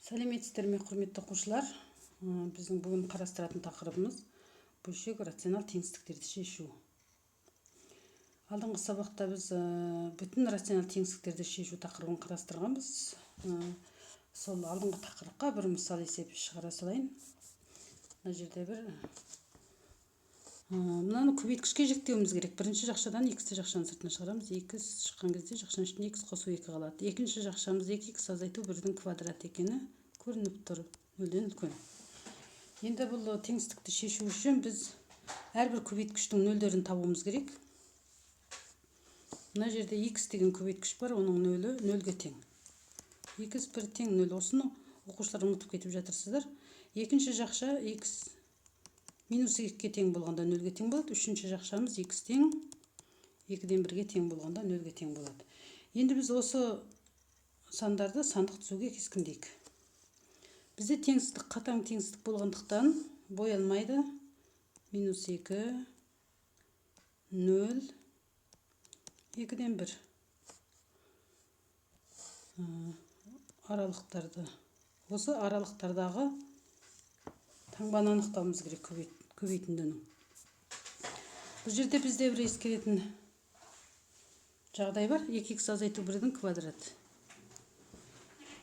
Сәлеметсіздер ме, құрметті оқушылар? Біздің бүгін қарастыратын тақырыбымыз бөлшек рационал теңсіздіктерді шешу. Алдыңғы сабақта біз бүтін рационал теңсіздіктерді шешу тақырыбын қарастырғанбыз. Сол алдыңғы тақырыпқа бір мысал есеп шығара салайын. Мына жерде мынаны көбейткішке жіктеуіміз керек. Бірінші жақшадан x жақшаның сыртына шығарамыз. 2 шыққан кезде жақшаның ішінде x қосу 2 қалады. Екінші жақшамыз 2x азайту 1-дің квадраты екені көрініп тұр. 0-ден үлкен. Енді бұл теңсіздікті шешу үшін біз әрбір көбейткіштің нөлдерін табуымыз керек. Мына жерде x деген көбейткіш бар, оның нөлі 0-ге тең. x 1 тең 0. Осыны оқушылар ұмытып кетіп жатырсыздар. Екінші жақша x минус 2-ге тең болғанда 0-ге тең болады. Үшінші жақшамыз x тең 2-ден 1-ге тең болғанда 0-ге тең болады. Енді біз осы сандарды сандық түзуге кескіндейік. Бізде теңсіздік қатаң теңсіздік болғандықтан боялмайды. Минус 2, 0, 2-ден 1. Аралықтарды. Осы аралықтардағы таңбаны анықтауымыз керек көбейтіндінің. Бұл жерде бізде бір ескеретін жағдай бар. 2x азайту 1-дің квадраты.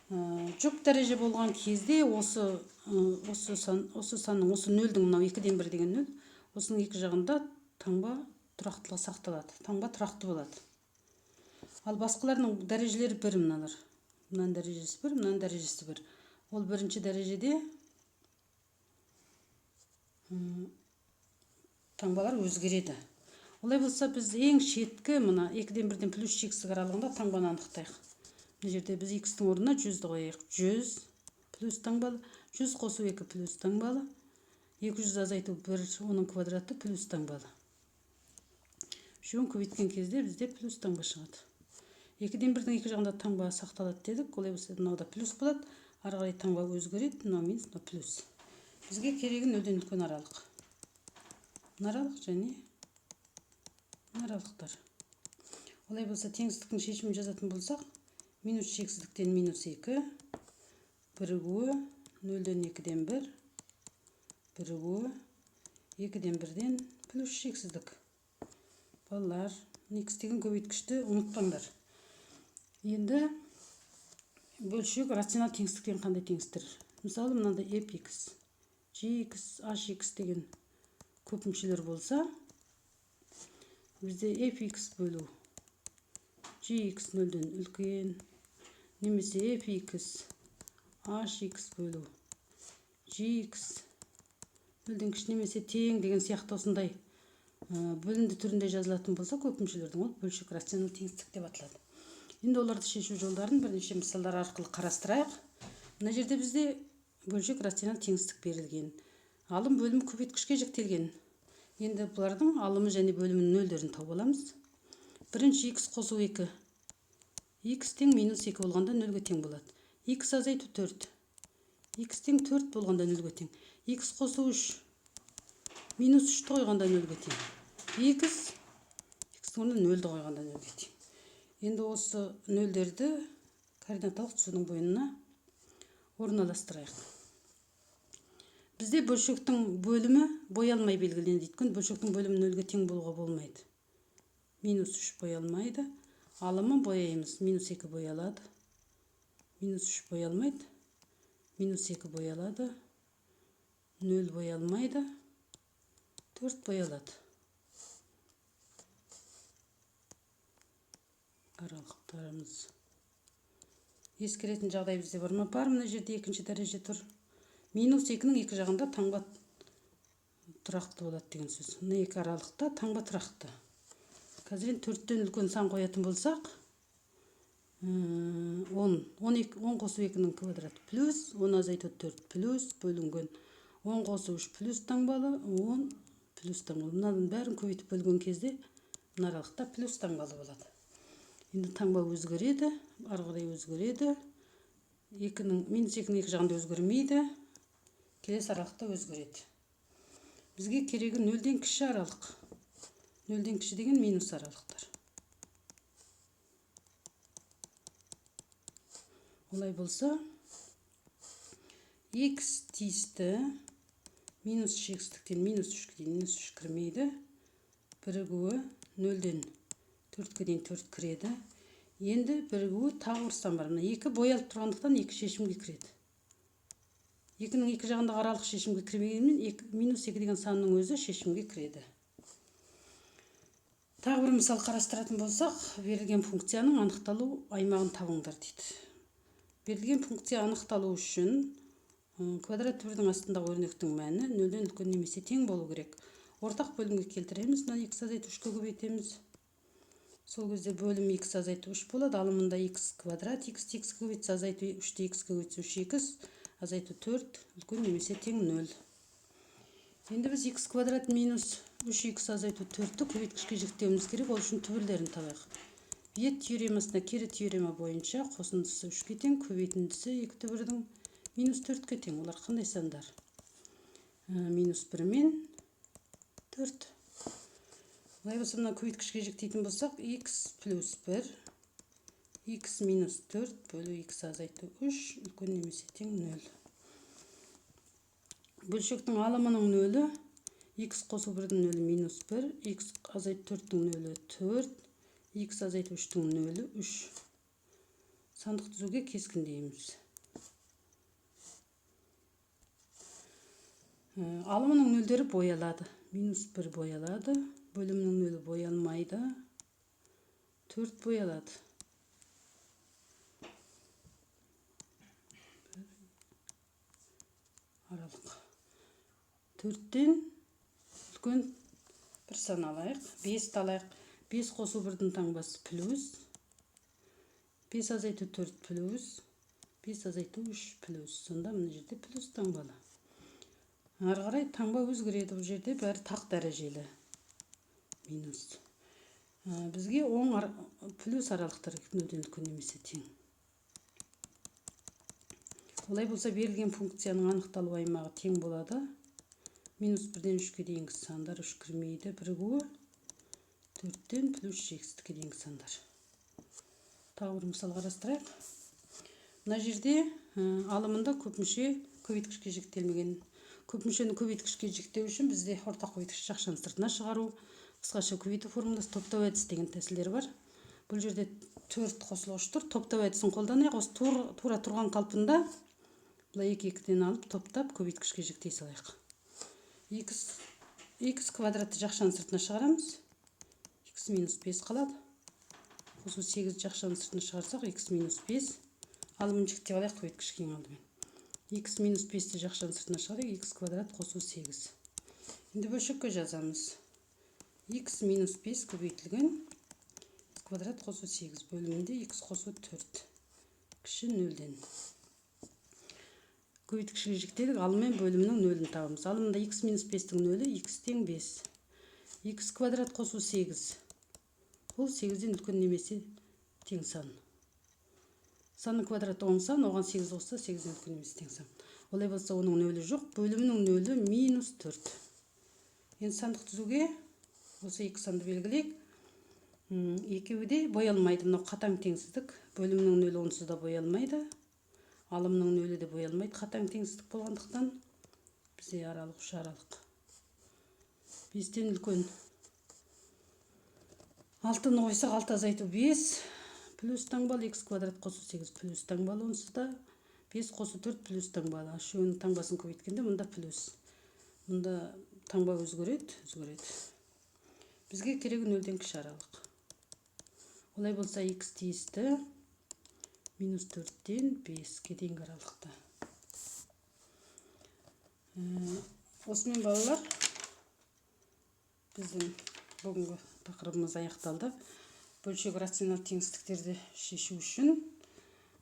Жұп дәреже болған кезде осы санның, осы 0-дің, мынау 2-ден 1 деген 0, осының екі жағында таңба тұрақтылығы сақталады. Таңба тұрақты болады. Ал басқаларының дәрежелері бір мыналар. Мынаның дәрежесі 1, мынаның дәрежесі 1. Ол бірінші дәрежеде таңбалар өзгереді. Олай болса біз ең шеткі мына 2-ден 1-ден плюс x аралығында таңбаны анықтайық. Мына жерде біз x-тің орнына 100-ді қояйық. 100 плюс таңбалы, 100 қосу 2 плюс таңбалы, 200 азайту 1, оның квадраты плюс таңбалы. Үшеуін көбейткен кезде бізде плюс таңба шығады. 2-ден 1-дің екі жағында таңба сақталады дедік. Олай болса мынау да плюс болады. Ары қарай таңба өзгереді. Мынау минус, мынау плюс. Бізге керегі 0-ден үлкен аралық. Мына аралық және мына аралықтар. Олай болса теңсіздіктің шешімін жазатын болсақ, минус шексіздіктен минус 2, бірігуі 0-ден 2-ден 1, бірігуі 2-ден 1-ден плюс шексіздік. Балалар, x деген көбейткішті ұмытпаңдар. Енді бөлшек рационал теңсіздіктен қандай теңсіздіктер? Мысалы, мынандай fx, gx, hx деген көпіншілер болса, бізде fx бөлу gx 0-ден үлкен, немесе fx hx бөлу gx 0-ден кіші немесе тең деген сияқты осындай бөлінді түрінде жазылатын болса көпіншілердің, ол бөлшек рационал теңсіздік деп аталады. Енді оларды шешу жолдарын бірнеше мысалдар арқылы қарастырайық. Мына жерде бізде бөлшек рационал теңсіздік берілген. Алым бөлім көбейткішке жіктелген. Енді бұлардың алымы және бөлімінің нөлдерін тауып аламыз. Бірінші x қосу 2. x тең минус 2 болғанда 0-ге тең болады. x азайту 4. x тең 4 болғанда 0-ге тең. x қосу 3. Минус 3-ті қойғанда 0-ге тең. x-тің орнына 0-ді қойғанда 0-ге тең. Енді осы нөлдерді координаталық түзудің бойына орналастырайық. Бізде бөлшектің бөлімі боялмай белгіленеді. Өйткені бөлшектің бөлімі 0-ге тең болуға болмайды. Минус 3 боялмайды. Алымын бояймыз. Минус 2 боялады. Минус 3 боялмайды. Минус 2 боялады. 0 боялмайды. 4 боялады. Аралықтарымыз. Ескеретін жағдай бізде бар ма? Бар. Мына жерде екінші дәреже тұр. Минус 2-нің екі жағында таңба тұрақты болады деген сөз. Мына екі аралықта таңба тұрақты. Қазір 4-тен үлкен сан қоятын болсақ, 10 қосу 2-нің квадраты плюс, 10 азайту 4 плюс, бөлінген 10 қосу 3 плюс таңбалы, 10 плюс таңбалы. Мынаның бәрін көбейтіп бөлген кезде мына аралықта плюс таңбалы болады. Енді таңба өзгереді, ары қарай өзгереді. Минус 2-нің екі жағында өзгермейді. Келесі аралықта өзгереді. Бізге керегі 0-ден кіші аралық. 0-ден кіші деген минус аралықтар. Олай болса, x тиісті. Минус 3x'тіктен минус 3-ке дейін минус 3 кірмейді. Бірігуі 0-ден 4-ке дейін 4 кіреді. Енді бірігуі тағы ұрыстан бар. 2 боялып тұрғандықтан 2 шешімге кіреді. 2-ның 2 жағындағы аралық шешімге кірмегенмен минус 2 деген санның өзі шешімге кіреді. Тағы бір мысал қарастыратын болсақ, берілген функцияның анықталу аймағын табыңдар дейді. Берілген функция анықталу үшін квадрат түрдің астындағы өрнектің мәні 0-ден үлкен немесе тең болу керек. Ортақ бөлімге келтіреміз, мына x азайту 3-ке көбейтеміз. Сол кезде бөлім x азайту 3 болады, алымында x квадрат, x-ті x-ке көбейтсе азайту 3-ті x-ке көбейтсе 3x, азайту 4 үлкен немесе тең 0. Енді біз x квадрат минус 3x азайту 4-ті көбейткішке жіктеуіміз керек, ол үшін түбірлерін табайық. Бет теоремасына кері теорема бойынша қосындысы 3-ке тең, көбейтіндісі 2-1-дің минус 4-ке тең. Олар қандай сандар? Минус 1 мен 4. Олай болса, мына көбейткішке жіктейтін болсақ, x плюс 1, x минус 4 бөлу x азайту 3 үлкен немесе тең 0. Бөлшектің алымының 0, x қосу 1-дің 0 минус 1, x азайту 4-дің 0 4, x азайту 3-дің 0 3. Сандық түзуге кескіндейміз. Алымының нөлдері боялады. Минус 1 боялады. Бөлімнің нөлі боялмайды. 4 боялады. Аралық. 4-тен үлкен бір сан алайық. 5 алайық. 5 қосу 1-дің таңбасы плюс. 5 азайту 4 плюс. 5 азайту 3 плюс. Сонда мына жерде плюс таңбалы. Ары қарай таңба өзгереді. Бұл жерде бәрі тақ дәрежелі. Минус. Бізге оң плюс аралықтар 0-ден үлкен немесе тең. Олай болса, берілген функцияның анықталу аймағы тең болады. Минус 1-ден 3-ке дейінгі сандар 3 кірмейді. Бірігуі 4-тен плюс 8-ке дейінгі сандар. Тағы бір мысал қарастырайық. Мына жерде алымында көпмүше көбейткішке жіктелмеген. Көпмүшені көбейткішке жіктеу үшін бізде ортақ көбейткіш жақшаны сыртына шығару, қысқаша көбейту формуласы, топтау әдісі деген тәсілдер бар. Бұл жерде 4 қосылғыш тұр. Топтау әдісін қолданайық. Осы тура тұрған қалпында бұлай 2-2-ден алып топтап көбейткішке жіктей салайық. X квадратты жақшаны сыртына шығарамыз. X минус 5 қалады. Қосу 8 жақшаны сыртына шығарсақ, X минус 5. Алымын жіктеп алайық көбейткішке ең алдымен. X минус 5-ті жақшаны сыртына шығарайық, x квадрат қосу 8. Енді бөлшекке жазамыз. X минус 5 көбейтілген x квадрат қосу 8 бөлімінде x қосу 4. Кіші 0-ден. Көбейткішке жіктедік, алым мен бөлімнің 0-ін табамыз. Алымында x минус 5-тің 0-і x тең 5. X квадрат қосу 8. Бұл 8-ден үлкен немесе тең сан. Санның квадраты оң сан, оған 8 қосса 8-ден үлкен немесе тең сан. Олай болса, оның 0-і жоқ, бөлімнің 0-і минус 4. Енді сандық түзуге осы 2 санды белгілейік. Екеуі де боялмайды. Мынау қатаң теңсіздік. Бөлімнің 0-і онсыз да боялмайды. Алымның 0-і де боялмайды. Қатаң теңсіздік болғандықтан бізде аралық 3 аралық. 5-тен үлкен 6-ны қойсақ 6 азайту 5. Плюс таңбалы x квадрат қосу 8 плюс таңбалы онсыз да 5 қосу 4 плюс таңбалы. Үшеуінің таңбасын көбейткенде мұнда плюс. Мұнда таңба өзгереді. Бізге керегі 0-ден кіші аралық. Олай болса, x тиісті минус 4-тен 5-ке дейінгі аралықта. Осымен балалар, біздің бүгінгі тақырыбымыз аяқталды. Бөлшек рационал теңсіздіктерді шешу үшін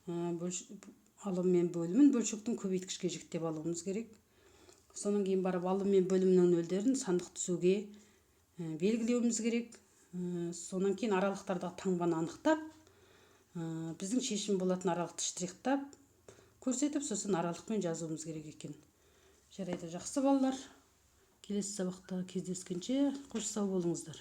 алым мен бөлімін бөлшектің көбейткішке жіктеп алуымыз керек. Соның кейін барып алым мен бөлімнің нөлдерін сандық түзуге белгілеуіміз керек. Соның кейін аралықтардағы таңбаны анықтап, біздің шешім болатын аралықты штрихтап көрсетіп, сосын аралықпен жазуымыз керек екен. Жарайды, жақсы балалар. Келесі сабақта кездескенше қош сау болыңыздар.